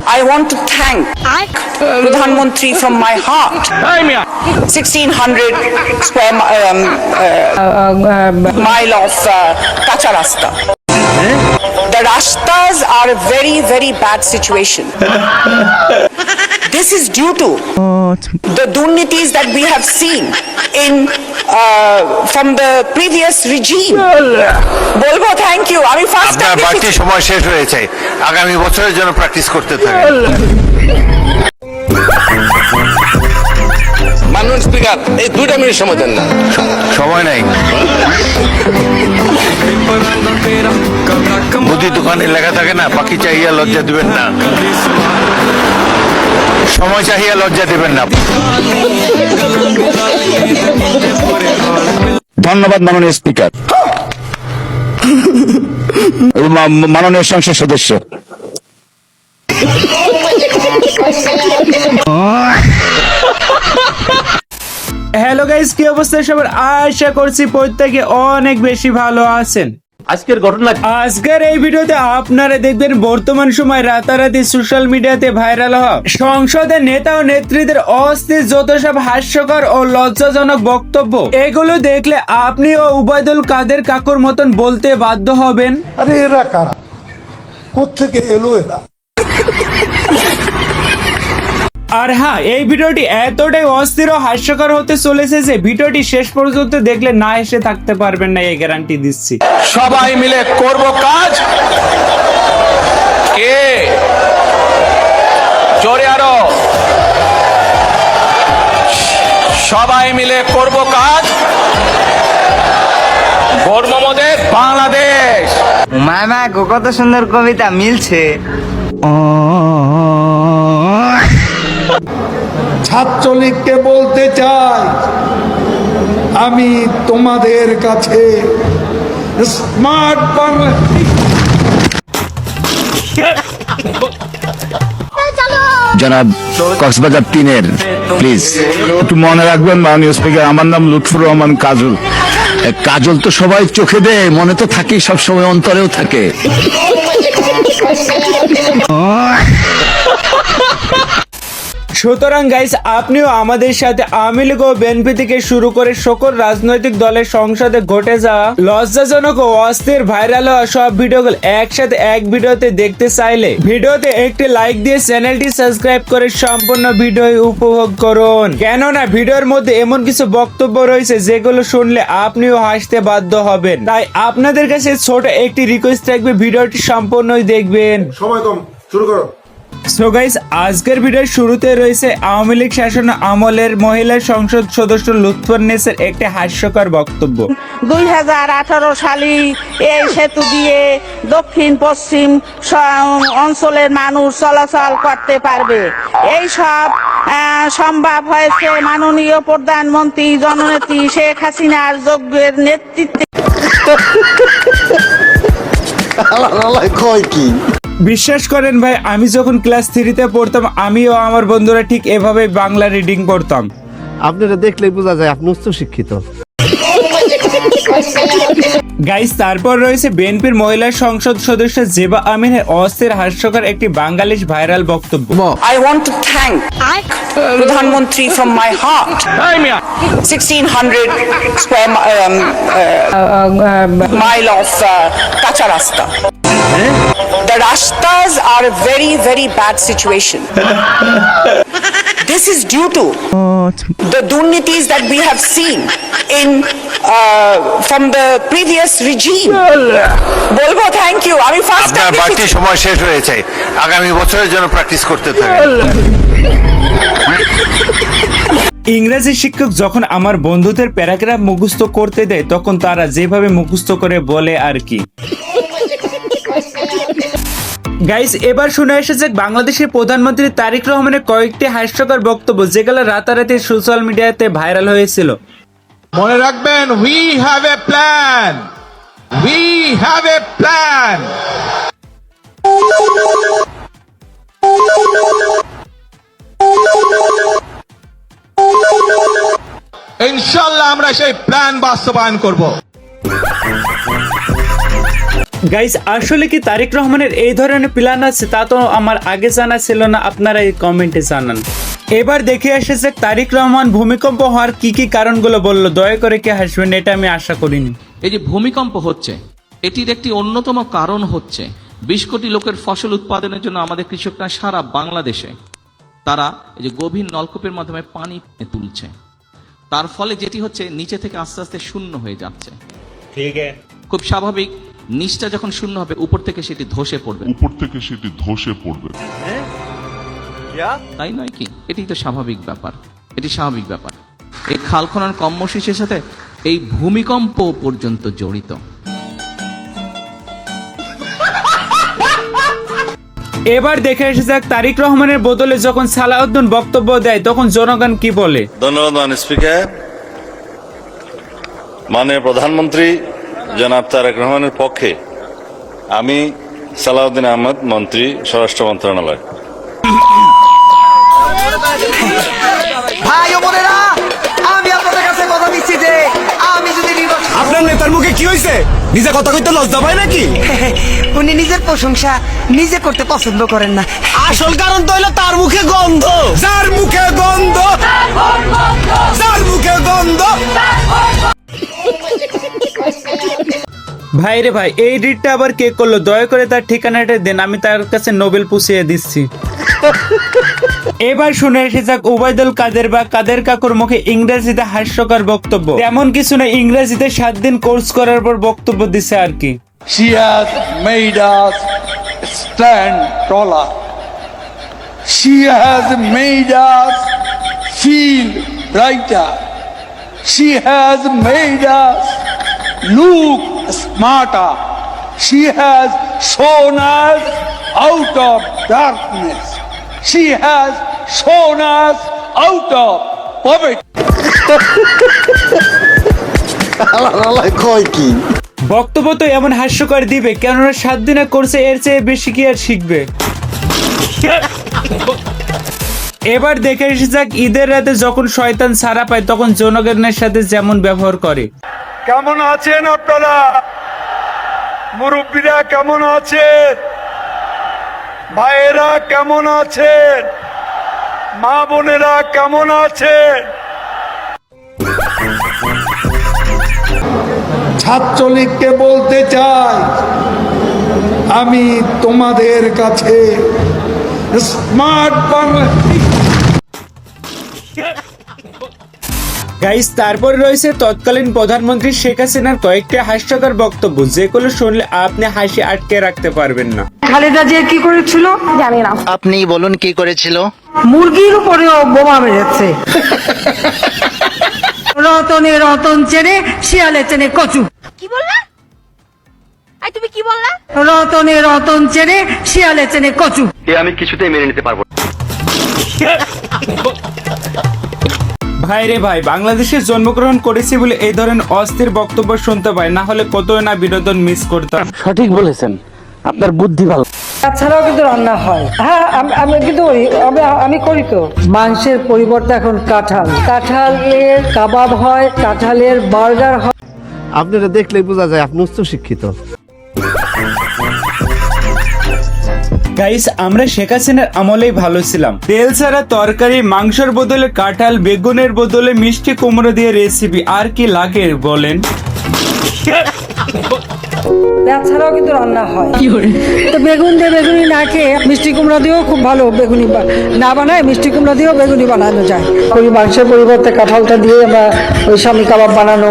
I want to thank Pradhan Mantri from my heart. 1600 square mile of kacha rasta. The rastas are a very, very bad situation. This is due to the durnitis that we have seen in from the previous regime. বলবো thank you. আমি first আপনার বাড়তি সময় শেষ হয়েছে, আগামী বছরের জন্য প্র্যাকটিস করতে থাকেন। মাননীয় স্পিকার, এই 2 মিনিট সময় দেন না। সময় নাই। মুদি দোকানে লেখা থাকে না, পাখি চাহিয়া লজ্জা দিবেন না, সময় চাহিয়া লজ্জা দিবেন না। ধন্যবাদ মাননীয় স্পিকার, মাননীয় সংসদ সদস্য। হ্যালো গাইস, কি অবস্থা সবার? আশা করছি প্রত্যেকে অনেক বেশি ভালো আছেন। আজকের এই ভিডিওতে আপনারা দেখবেন বর্তমান সময় রাতারাতি সোশ্যাল মিডিয়াতে ভাইরাল হওয়া সংসদের নেতা ও নেত্রীদের অস্থির যত সব হাস্যকর ও লজ্জাজনক বক্তব্য, এগুলো দেখলে আপনি ও উবাইদুল কাদের কাকুর মতন বলতে বাধ্য হবেন, আরে এরা কারা, কোত্থেকে এলো এরা? আর হ্যাঁ, এই ভিডিওটি এতটাই অস্থির ও হাস্যকর হতে চলেছে যে ভিডিওটি শেষ পর্যন্ত দেখলে না এসে থাকতে পারবেন না, এই গ্যারান্টি দিচ্ছি। সবাই মিলে করব কাজ। কে জোরে আরো, সবাই মিলে করব কাজ, গর্ব মোদের বাংলাদেশ। মামা গো, কত সুন্দর কবিতা, মিলছে। ছাত্রলীগকে বলতে চাই, আমি তোমাদের কাছে স্মার্ট বাংলা। জনাব কক্সবাজার 3-এর প্লিজ একটু মনে রাখবেন মাননীয় স্পিকার, আমার নাম লুৎফুর রহমান কাজল। কাজল তো সবাই চোখে দেয়, মনে তো থাকেই, সবসময় অন্তরেও থাকে। সুতরাং গাইস, আপনিও আমাদের সাথে আওয়ামী লীগ ও বিএনপি থেকে শুরু করে সকল রাজনৈতিক দলের সংসদে ঘটে যাওয়া লজ্জাজনক ও অস্থির ভাইরাল হওয়া সব ভিডিওগুলো একসাথে এক ভিডিওতে দেখতে চাইলে ভিডিওতে একটি লাইক দিয়ে চ্যানেলটি সাবস্ক্রাইব করে সম্পূর্ণ ভিডিও উপভোগ করুন। কেননা ভিডিওর মধ্যে এমন কিছু বক্তব্য রয়েছে যেগুলো শুনলে আপনিও হাসতে বাধ্য হবেন। তাই আপনাদের কাছে ছোট একটি রিকোয়েস্ট থাকবে, ভিডিওটি সম্পূর্ণই দেখবেন। সময় কম, শুরু করো। সো গাইস, আজকের ভিডিওর শুরুতে রয়েছে আওয়ামী লীগ শাসন আমলের মহিলা সংসদ সদস্য লুৎফুন্নেছার একটি হাস্যকর বক্তব্য। 2018 সালে এই সেতু দিয়ে দক্ষিণ পশ্চিম অঞ্চলের মানুষ চলাচল করতে পারবে। এই সব সম্ভব হয়েছে মাননীয় প্রধানমন্ত্রী জননেত্রী শেখ হাসিনার যোগ্যের নেতৃত্বে। বিশ্বাস করেন ভাই, আমি যখন ক্লাস 3-তে পড়তাম, আমিও আমার বন্ধুরা ঠিক এভাবে বাংলা রিডিং পড়তাম। আপনারা দেখলেই বোঝা যায় আপনি উচ্চ শিক্ষিত। গাইস, তারপর রয়েছে বিএনপির মহিলা সংসদ সদস্য জেবা আমিনের অস্থির হাস্যকর একটি বাঙালিশ ভাইরাল বক্তব্য। I want to thank Pradhan Mantri from my heart. 1600 square mile of kacha rasta. The rastas are a very, very bad situation. This is due to the durnitis that we have seen in from the previous regime. বলবো thank you. আমি first আপনার বাড়তি সময় শেষ হয়েছে, আগামী বছরের জন্য প্র্যাকটিস করতে থাকেন। ইংরেজি শিক্ষক যখন আমার বন্ধুদের প্যারাগ্রাফ মুখস্থ করতে দেয়, তখন তারা যেভাবে মুখস্থ করে বলে আর কি। গাইস, এবার শুনে এসেছে বাংলাদেশের প্রধানমন্ত্রী তারেক রহমানের কয়েকটি হাস্যকর বক্তব্য, যেগুলো রাতারাতি সোশ্যাল মিডিয়াতে ভাইরাল হয়েছিল। মনে রাখবেন, we have a plan, we have a plan. ইনশাআল্লাহ আমরা সেই প্ল্যান বাস্তবায়ন করব। গাইস আসলে কি তারেক রহমানের এই ধরনের প্ল্যান আছে তা তো আমার আগে জানা ছিল না, আপনারা এই কমেন্টে জানান। এবার দেখে এসেছে তারেক রহমান ভূমিকম্প হওয়ার কি কি কারণগুলো বললো, দয়া করে কে হাসবেন, এটা আমি আশা করিনি। এই যে ভূমিকম্প হচ্ছে, এটির একটি অন্যতম কারণ হচ্ছে 20 কোটি লোকের ফসল উৎপাদনের জন্য আমাদের কৃষকরা সারা বাংলাদেশে তারা এই যে গভীর নলকূপের মাধ্যমে পানি তুলছে, তার ফলে যেটি হচ্ছে নিচে থেকে আস্তে আস্তে শূন্য হয়ে যাচ্ছে। ঠিক আছে, খুব স্বাভাবিক, নিচটা যখন শূন্য হবে উপর থেকে সেটি ধসে পড়বে, তাই নয় কি? এটি তো স্বাভাবিক ব্যাপার, এটি স্বাভাবিক ব্যাপার। এই খাল খনন কর্মসূচির সাথে এই ভূমিকম্প পর্যন্ত জড়িত। এবার দেখে এসে যাক তারেক রহমানের বদলে যখন সালাউদ্দিন বক্তব্য দেয় তখন জনগণ কি বলে। ধন্যবাদ মাননীয় স্পিকার। মাননীয় প্রধানমন্ত্রী জনাব তারেক রহমানের পক্ষে আমি সালাউদ্দিন আহমদ, মন্ত্রী স্বরাষ্ট্র মন্ত্রণালয়। ভাই ও বোনেরা, আমি আপনাদের কাছে কথা দিচ্ছি যে আমি যদি আপনার নেতার মুখে কি হয়েছে? নিজে কথা কইতে লজ্জা পায় নাকি? উনি নিজের প্রশংসা নিজে করতে পছন্দ করেন না। আসল কারণ তো হলো তার মুখে গন্ধ। যার মুখে গন্ধ, যার মুখে গন্ধ। ভাই রে ভাই, এই রিটটা আবার কে করলো? দয়া করে তার ঠিকানাটা দেন, আমি তার কাছে নোবেল পুষিয়ে দিচ্ছি। এবার শুনে এসে যাক ওবায়দুল কাদের বা কাদের কাকুর মুখে ইংরেজিতে হাস্যকর বক্তব্য। তেমন কিছু না, ইংরেজিতে 7 দিন কোর্স করার পর বক্তব্য দিছে আর কি। She has made us stand taller. She has made us feel brighter. She has made us look smarter. She has shown us out of darkness. She has shown us out of poverty. বক্তব্য তো এমন হাস্যকর দিবে, কেননা 7 দিনে কোর্সে এর চেয়ে বেশি কি আর শিখবে। এবার দেখে এসে যাক ঈদের রাতে যখন শয়তান ছাড়া পায় তখন জনগণের সাথে যেমন ব্যবহার করে। কেমন আছেন আপনারা? মুরব্বীরা কেমন আছেন? ভাইয়েরা কেমন আছেন? মা বোনেরা কেমন আছেন? ছাত্রলীগকে বলতে চাই, আমি তোমাদের কাছে স্মার্ট বাংলা। গাইস, তারপরে রয়েছে তৎকালীন প্রধানমন্ত্রী শেখ হাসিনার কয়েকটি হাস্যকর বক্তব্য, যেগুলো শুনলে আপনি হাসি আটকে রাখতে পারবেন না। খালেদা জিয়া কি করেছিল জানি না, আপনি বলুন কি করেছিল? মুরগির উপরেও বোমা মেরেছে। রতনে রতন চেনে শিয়ালে চেনে কচু। কি বললা? আই তুমি কি বললা? রতনে রতন চেনে শিয়ালে চেনে কচু। আমি কিছুতেই মেনে নিতে পারবো না। ভাই রে ভাই, বাংলাদেশে জন্মগ্রহণ করেছি বলে এই ধরনের অস্থির বক্তব্য শুনতে পাই, না হলে কত না বিনোদন মিস করতাম। সঠিক বলেছেন, আপনার বুদ্ধি ভালো। তাছাড়াও কিন্তু রান্না হয়, হ্যাঁ আমি কিন্তু আমি করি তো। মাংসের পরিবর্তে এখন কাঁঠালের কাবাব হয়, কাঁঠালের বার্গার হয়। আপনারা দেখলেই বোঝা যায় আপনি উচ্চ শিক্ষিত। গাইস, আমরা শেখ হাসিনার আমলেই ভালো ছিলাম। তেল ছাড়া তরকারি, মাংসের বদলে কাঁঠাল, বেগুনের বদলে মিষ্টি কুমড়ো দিয়ে রেসিপি, আর কি লাগে বলেন? তাছাড়াও কিন্তু রান্না হয়, তো বেগুন দিয়ে বেগুনি না খেয়ে মিষ্টি কুমড়া দিয়েও খুব ভালো বেগুনি না বানায়, মিষ্টি কুমড়া দিয়েও বেগুনি বানানো যায়। ওই মাংসের পরিবর্তে কাঁঠালটা দিয়ে আমরা ওই স্বামী কাবাব বানানো।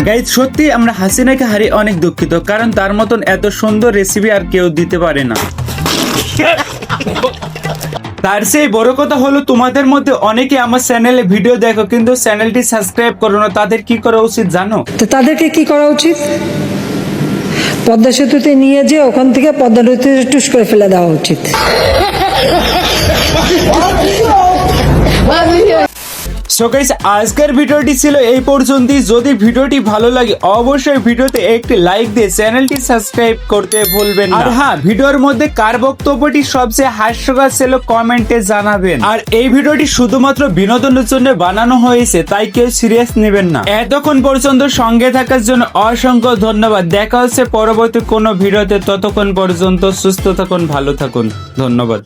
গাইস, সত্যি আমরা হাসিনাকে হারিয়ে অনেক দুঃখিত, কারণ তার মতন এত সুন্দর রেসিপি আর কেউ দিতে পারে না। তার সেই বড় কথা হলো, তোমাদের মধ্যে অনেকে আমার চ্যানেলে ভিডিও দেখো কিন্তু চ্যানেলটি সাবস্ক্রাইব করো না। তাদের কি করা উচিত জানো? তো তাদেরকে কি করা উচিত? পদ্মা সেতুতে নিয়ে যে ওখান থেকে পদ্মা নদীতে টুস করে ফেলে দেওয়া উচিত। সো গাইস আজকের ভিডিওটি ছিল এই পর্যন্তই। যদি ভিডিওটি ভালো লাগে অবশ্যই ভিডিওতে একটি লাইক দিয়ে চ্যানেলটি সাবস্ক্রাইব করতে ভুলবেন না। আর হ্যাঁ, ভিডিওর মধ্যে কার বক্তব্যটি সবচেয়ে হাস্যকর ছিল কমেন্টে জানাবেন। আর এই ভিডিওটি শুধুমাত্র বিনোদনের জন্য বানানো হয়েছে, তাই কেউ সিরিয়াস নেবেন না। এতক্ষণ পর্যন্ত সঙ্গে থাকার জন্য অসংখ্য ধন্যবাদ। দেখা হচ্ছে পরবর্তী কোনো ভিডিওতে। ততক্ষণ পর্যন্ত সুস্থ থাকুন, ভালো থাকুন, ধন্যবাদ।